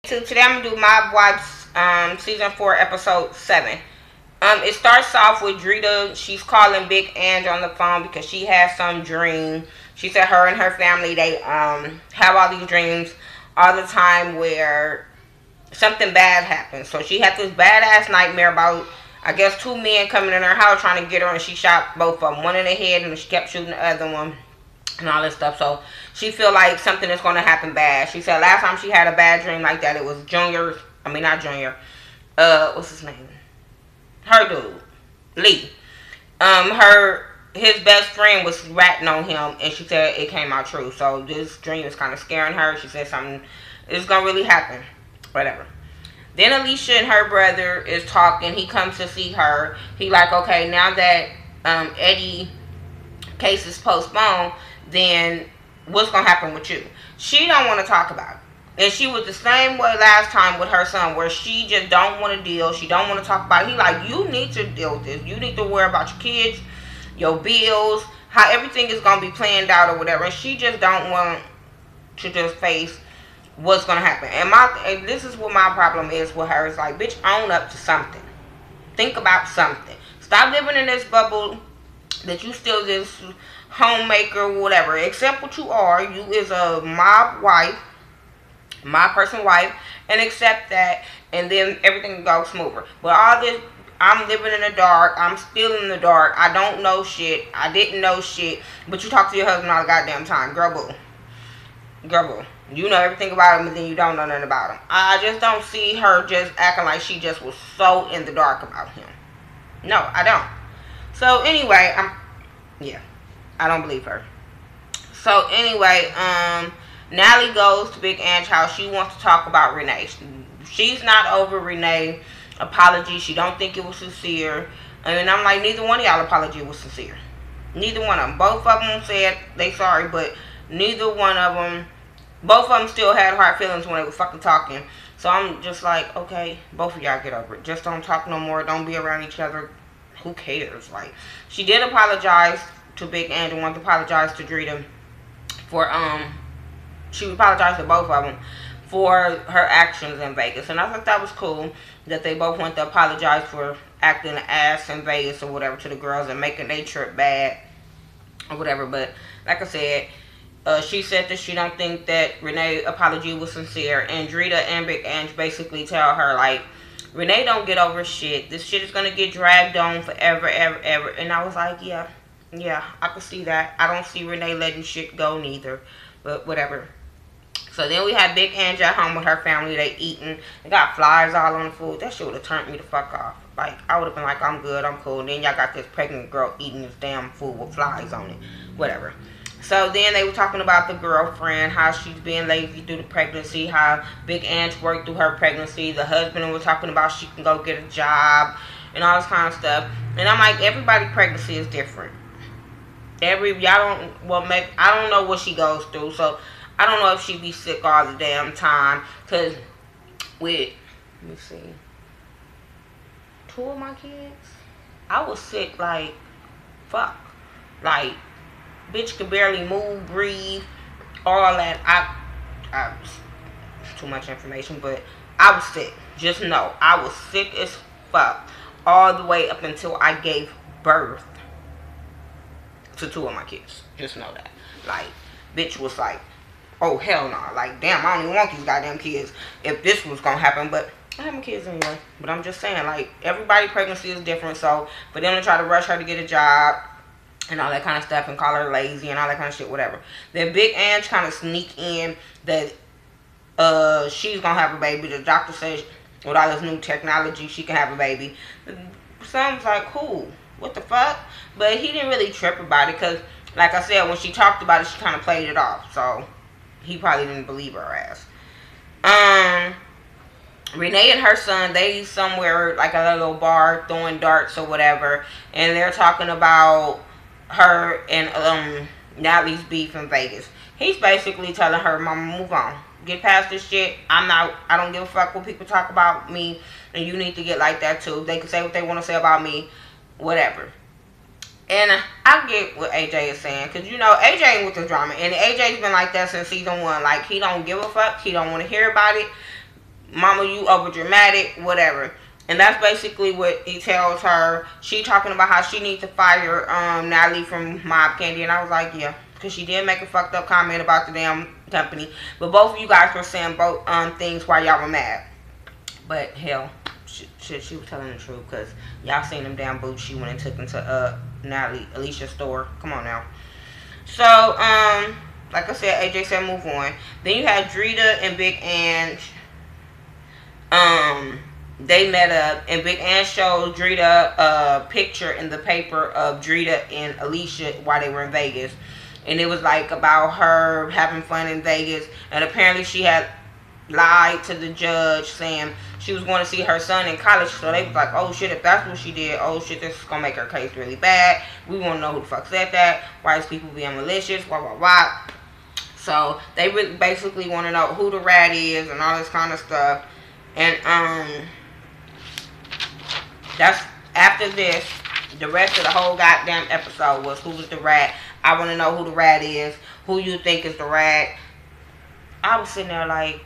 So today I'm gonna do Mob Wives season 4 episode 7. It starts off with Drita. She's calling Big Ange on the phone because she has some dream. She said her and her family, they have all these dreams all the time where something bad happens. So she had this badass nightmare about, I guess, two men coming in her house trying to get her, and she shot both of them, one in the head, and she kept shooting the other one and all this stuff. So she feel like something is going to happen bad. She said last time she had a bad dream like that, it was not Junior, what's his name, her dude, Lee. His best friend was ratting on him, and she said it came out true. So this dream is kind of scaring her. She said something is gonna really happen, whatever. Then Alicia and her brother is talking. He comes to see her. He like, okay, now that Eddie case is postponed, then what's gonna happen with you? She don't want to talk about it. And she was the same way last time with her son, where she just don't want to deal. She don't want to talk about it. He like, you need to deal with this. You need to worry about your kids, your bills, how everything is going to be planned out or whatever. And she just don't want to just face what's going to happen. And this is what my problem is with her. It's like, bitch, own up to something. Think about something. Stop living in this bubble that you still this homemaker, whatever. Accept what you are. You is a mob wife, my person wife, and accept that, and then everything will go smoother. But all this, I'm living in the dark, I'm still in the dark, I don't know shit, I didn't know shit, but you talk to your husband all the goddamn time. Girl boo. Girl boo. You know everything about him, and then you don't know nothing about him. I just don't see her just acting like she just was so in the dark about him. No, I don't. So anyway, I don't believe her. So anyway, Natalie goes to Big Ange's house. She wants to talk about Renee. She's not over Renee apology. She don't think it was sincere. And I'm like, neither one of y'all apology was sincere. Neither one of them. Both of them said they sorry, but neither one of them, both of them still had hard feelings when they were fucking talking. So I'm just like, okay, both of y'all get over it. Just don't talk no more. Don't be around each other. Who cares? Like, she did apologize to Big Ange and wanted to apologize to Drita for, she apologized to both of them for her actions in Vegas. And I thought that was cool that they both went to apologize for acting an ass in Vegas or whatever to the girls and making their trip bad or whatever. But like I said, she said that she don't think that Renee's apology was sincere. And Drita and Big Ange basically tell her, like, Renee don't get over shit. This shit is going to get dragged on forever, ever, ever. And I was like, yeah, I can see that. I don't see Renee letting shit go neither. But whatever. So then we had Big Ange at home with her family. They eating. They got flies all on the food. That shit would have turned me the fuck off. Like, I would have been like, I'm good, I'm cool. And then y'all got this pregnant girl eating this damn food with flies on it. Whatever. So then they were talking about the girlfriend, how she's being lazy through the pregnancy, how Big Ange worked through her pregnancy. The husband was talking about she can go get a job and all this kind of stuff. And I'm like, everybody's pregnancy is different. I don't know what she goes through. So I don't know if she be sick all the damn time. Because let me see, 2 of my kids, I was sick like, fuck. Like, bitch could barely move, breathe, all that. Too much information, but I was sick. Just know, I was sick as fuck all the way up until I gave birth to 2 of my kids. Just know that. Like, bitch was like, oh, hell no. Like, damn, I don't even want these goddamn kids if this was gonna happen. But I have my kids anyway. But I'm just saying, like, everybody's pregnancy is different. So for them to try to rush her to get a job and all that kind of stuff and call her lazy and all that kind of shit, whatever. Then Big Ange kind of sneak in that she's gonna have a baby. The doctor says with all this new technology, she can have a baby. Sounds like, cool. What the fuck? But he didn't really trip about it because, like I said, when she talked about it, she kind of played it off. So he probably didn't believe her ass. Renee and her son, they somewhere like a little bar throwing darts or whatever, and they're talking about her and Natalie's beef in Vegas. He's basically telling her, mama, move on. Get past this shit. I don't give a fuck what people talk about me, and you need to get like that too. They can say what they want to say about me, whatever. And I get what AJ is saying, because, you know, AJ ain't with the drama. And AJ's been like that since season 1. Like, he don't give a fuck. He don't want to hear about it. Mama, you over dramatic, whatever. And that's basically what he tells her. She talking about how she needs to fire Natalie from Mob Candy, and I was like, yeah, because she did make a fucked up comment about the damn company. But both of you guys were saying both things while y'all were mad. But hell, she was telling the truth, because y'all seen them damn boots she went and took them to Natalie Alicia's store. Come on now. So like I said, AJ said move on. Then you had Drita and Big Ange. They met up, and Big Ange showed Drita a picture in the paper of Drita and Alicia while they were in Vegas. And it was like about her having fun in Vegas. And apparently she had lied to the judge saying she was going to see her son in college. So they was like, oh shit, if that's what she did, oh shit, this is going to make her case really bad. We want to know who the fuck said that. Why is people being malicious? Blah, blah, blah. So they really basically want to know who the rat is and all this kind of stuff. And that's after this. The rest of the whole goddamn episode was who was the rat. I want to know who the rat is. Who you think is the rat. I was sitting there like,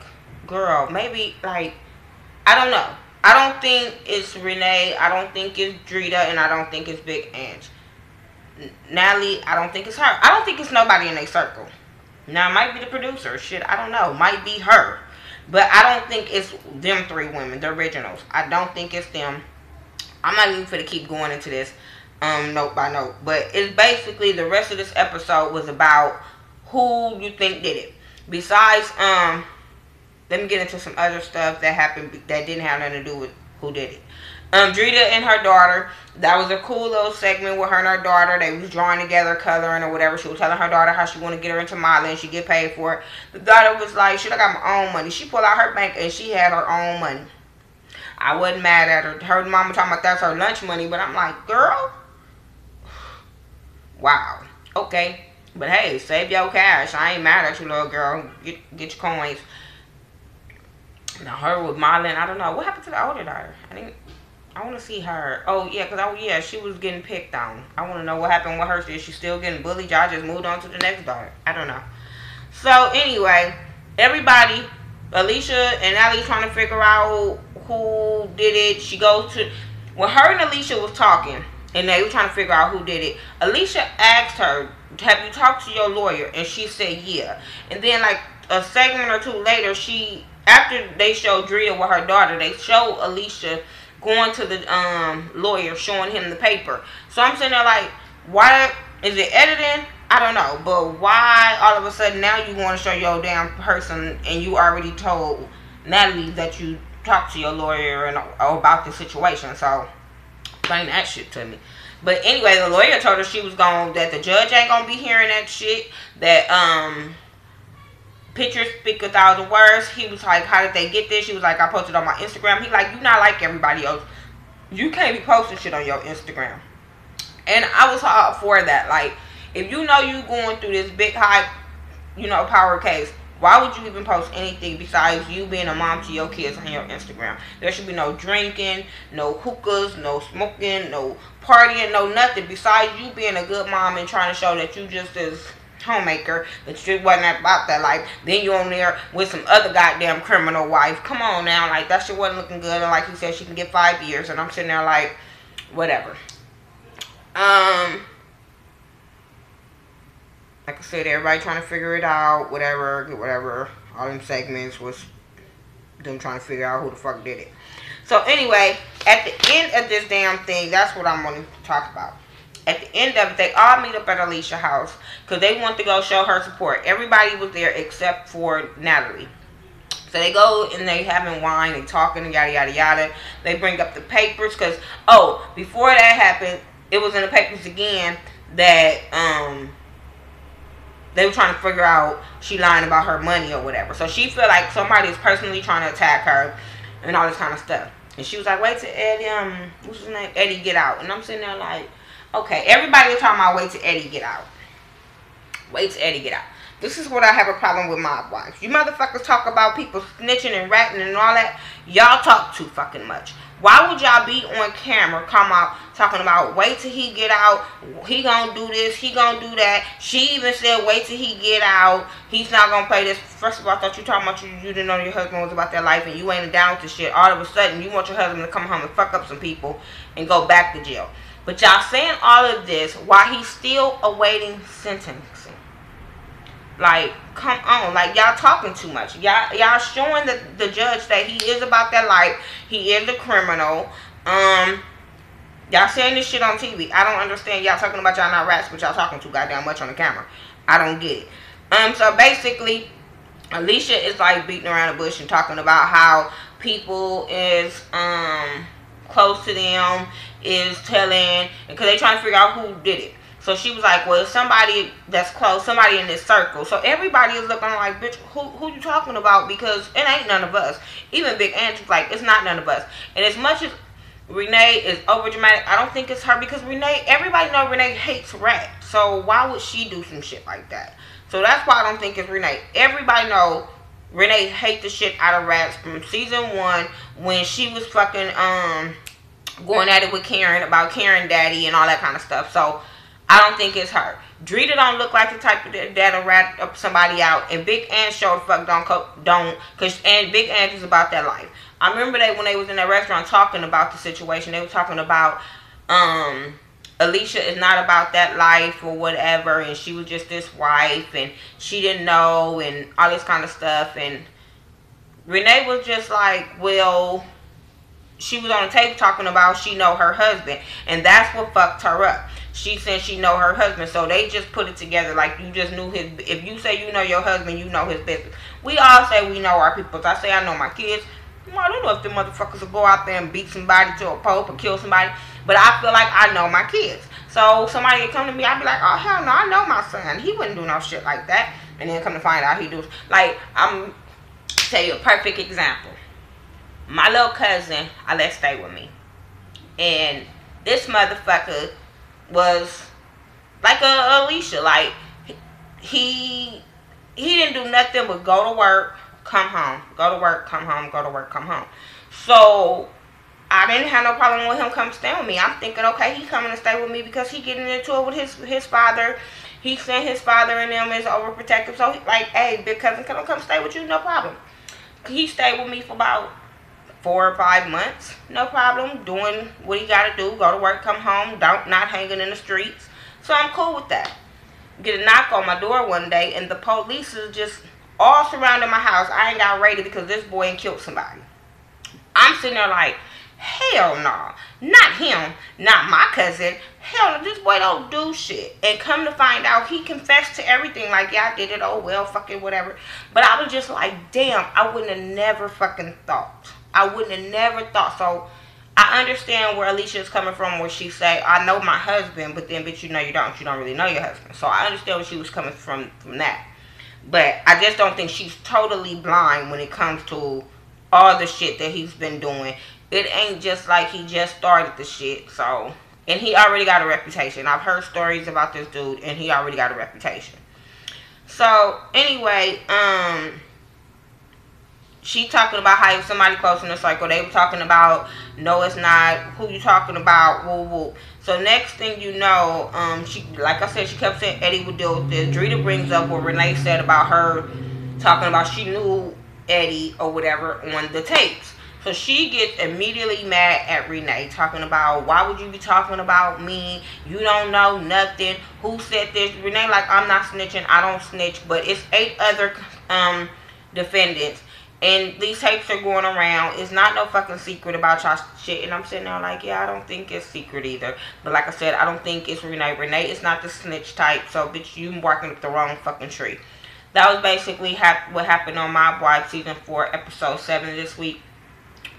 girl, maybe like, I don't know. I don't think it's Renee. I don't think it's Drita, and I don't think it's Big Ange. Natalie, I don't think it's her. I don't think it's nobody in their circle. Now it might be the producer. Shit, I don't know. Might be her. But I don't think it's them three women, the originals. I don't think it's them. I'm not even finna keep going into this note by note. But it's basically the rest of this episode was about who you think did it. Besides, let me get into some other stuff that happened that didn't have nothing to do with who did it. Drita and her daughter, that was a cool little segment with her and her daughter. They was drawing together, coloring or whatever. She was telling her daughter how she want to get her into modeling. She get paid for it. The daughter was like, shit, I got my own money. She pulled out her bank and she had her own money. I wasn't mad at her. Her mama talking about that's her lunch money, but I'm like, girl, wow, okay. But hey, save your cash. I ain't mad at you, little girl. Get your coins. Now her with modeling, I don't know what happened to the older daughter. I want to see her. Oh yeah, cause she was getting picked on. I want to know what happened with her. Is she still getting bullied? Y'all just moved on to the next daughter. I don't know. So anyway, everybody, Alicia and Natalie trying to figure out who did it. She goes to when her and Alicia was talking, and they were trying to figure out who did it. Alicia asked her, "Have you talked to your lawyer?" And she said, "Yeah." And then like a segment or two later, after they showed Drita with her daughter, they showed Alicia going to the lawyer, showing him the paper. So I'm sitting there like, why is it editing? I don't know, but why all of a sudden now you want to show your damn person and you already told Natalie that you talked to your lawyer and about the situation? So explain that shit to me. But anyway, the lawyer told her that the judge ain't gonna be hearing that shit. That pictures speak 1,000 words. He was like, how did they get this? She was like, I posted on my Instagram. He like, you not like everybody else. You can't be posting shit on your Instagram. And I was all for that. Like, if you know you going through this big hype, power case, why would you even post anything besides you being a mom to your kids on your Instagram? There should be no drinking, no hookahs, no smoking, no partying, no nothing. Besides you being a good mom and trying to show that you just as homemaker, that you wasn't about that life. Then you on there with some other goddamn criminal wife. Come on now, like that shit wasn't looking good. And like he said, she can get 5 years. And I'm sitting there like, whatever. Like I said, everybody trying to figure it out, whatever. All them segments was them trying to figure out who the fuck did it. So anyway, at the end of this damn thing, that's what I'm going to talk about. At the end of it, they all meet up at Alicia's house because they want to go show her support. Everybody was there except for Natalie. So they go and they having wine, they talking and yada, yada, yada. They bring up the papers because, before that happened, it was in the papers again that they were trying to figure out she lying about her money or whatever. So she feel like somebody is personally trying to attack her and all this kind of stuff. And she was like, wait till Eddie, what's his name? Eddie get out. And I'm sitting there like, okay, everybody was talking about wait till Eddie get out. Wait till Eddie get out. This is what I have a problem with mob wives. You motherfuckers talk about people snitching and ratting and all that. Y'all talk too fucking much. Why would y'all be on camera, come out, talking about, wait till he get out, he gonna do this, he gonna do that. She even said, wait till he get out, he's not gonna play this. First of all, I thought you talking about you didn't know your husband was about that life and you ain't down with the shit. All of a sudden, you want your husband to come home and fuck up some people and go back to jail. But y'all saying all of this while he's still awaiting sentencing. Like, come on. Like, y'all talking too much. Y'all showing the judge that he is about that life. He is a criminal. Y'all saying this shit on TV. I don't understand. Y'all talking about y'all not rats, but y'all talking too goddamn much on the camera. I don't get it. So basically, Alicia is like beating around the bush and talking about how people is close to them is telling, because they trying to figure out who did it. So she was like, well, somebody that's close, somebody in this circle. So everybody is looking like, bitch, who you talking about? Because it ain't none of us. Even Big Aunt was like, it's not none of us. And as much as Renee is over dramatic, I don't think it's her, because Renee, everybody know Renee hates rats. So why would she do some shit like that? So that's why I don't think it's Renee. Everybody know Renee hates the shit out of rats from season 1 when she was fucking going at it with Karen about Karen daddy and all that kind of stuff. So I don't think it's her. Drita don't look like the type of that'll rat up somebody out. And Big Aunt sure the fuck don't. And Big Aunt is about that life. I remember when they was in that restaurant talking about the situation. They were talking about Alicia is not about that life or whatever. And she was just this wife. And she didn't know. And all this kind of stuff. And Renee was just like, well, she was on the tape talking about she know her husband. And that's what fucked her up. She said she know her husband, so they just put it together like you just knew his. If you say you know your husband, you know his business. We all say we know our people. I say I know my kids. I don't know if the motherfuckers will go out there and beat somebody to a pulp or kill somebody, but I feel like I know my kids. So somebody would come to me, I'd be like, oh hell no, I know my son. He wouldn't do no shit like that. And then come to find out he does. Like, I'm tell you a perfect example. My little cousin, I let stay with me, and this motherfucker was like Alicia. Like, he didn't do nothing but go to work, come home, go to work, come home, go to work, come home. So I didn't have no problem with him coming stay with me. I'm thinking, okay, he coming to stay with me because he getting into it with his father. He said his father and them is overprotective. So he, like, hey, big cousin, can I come stay with you? No problem. He stayed with me for about 4 or 5 months, no problem, doing what he got to do, go to work, come home, not hanging in the streets. So I'm cool with that. Get a knock on my door one day, and the police is just all surrounding my house. I ain't got raided because this boy ain't killed somebody. I'm sitting there like, hell no, not him, not my cousin. Hell no, this boy don't do shit. And come to find out, he confessed to everything. Like, yeah, I did it. Oh well, fucking whatever. But I was just like, damn, I wouldn't have never fucking thought. I wouldn't have never thought. So I understand where Alicia is coming from, where she say, I know my husband, but then bitch, you know you don't really know your husband. So I understand where she was coming from that. But I just don't think she's totally blind when it comes to all the shit that he's been doing. It ain't just like he just started the shit. So, and he already got a reputation. I've heard stories about this dude, and he already got a reputation. So anyway, she talking about how if somebody close in the circle, they were talking about, no, it's not, who you talking about, woo woo. So next thing you know, she, like I said, she kept saying Eddie would deal with this. Drita brings up what Renee said about her talking about she knew Eddie or whatever on the tapes. So she gets immediately mad at Renee, talking about, why would you be talking about me? You don't know nothing. Who said this? Renee like, I'm not snitching. I don't snitch. But it's 8 other defendants. And these tapes are going around. It's not no fucking secret about y'all shit. And I'm sitting there like, yeah, I don't think it's secret either. But like I said, I don't think it's Renee. Renee is not the snitch type. So, bitch, you barking up the wrong fucking tree. That was basically what happened on My Wife Season 4, Episode 7 this week.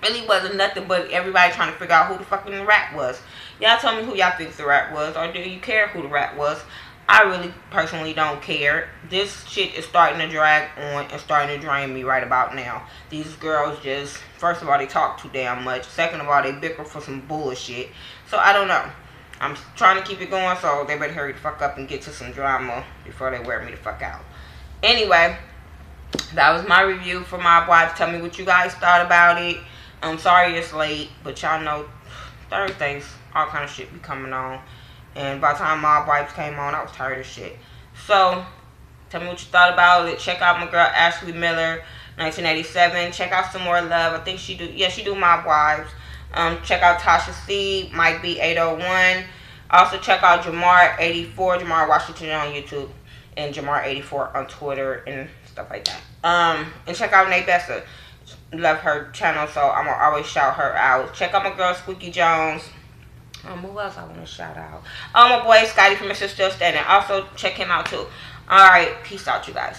Really wasn't nothing but everybody trying to figure out who the fucking rat was. Y'all tell me who y'all think the rat was. Or do you care who the rat was? I really personally don't care. This shit is starting to drag on and starting to drain me right about now. These girls just, first of all, they talk too damn much. Second of all, they bicker for some bullshit. So I don't know. I'm trying to keep it going, so they better hurry the fuck up and get to some drama before they wear me the fuck out. Anyway, that was my review for Mob Wives. Tell me what you guys thought about it. I'm sorry it's late, but y'all know Thursdays, all kind of shit be coming on. And by the time Mob Wives came on, I was tired of shit. So, tell me what you thought about it. Check out my girl Ashley Miller, 1987. Check out Some More Love. I think she do Mob Wives. Check out Tasha C, Mike B 801. Also check out Jamar84, Jamar Washington on YouTube, and Jamar84 on Twitter and stuff like that. And check out Nate Bessa. Love her channel, so I'm gonna always shout her out. Check out my girl Squeaky Jones. Who else I want to shout out? My boy Scotty from Mr. Still Standing. Also check him out too. Alright, peace out, you guys.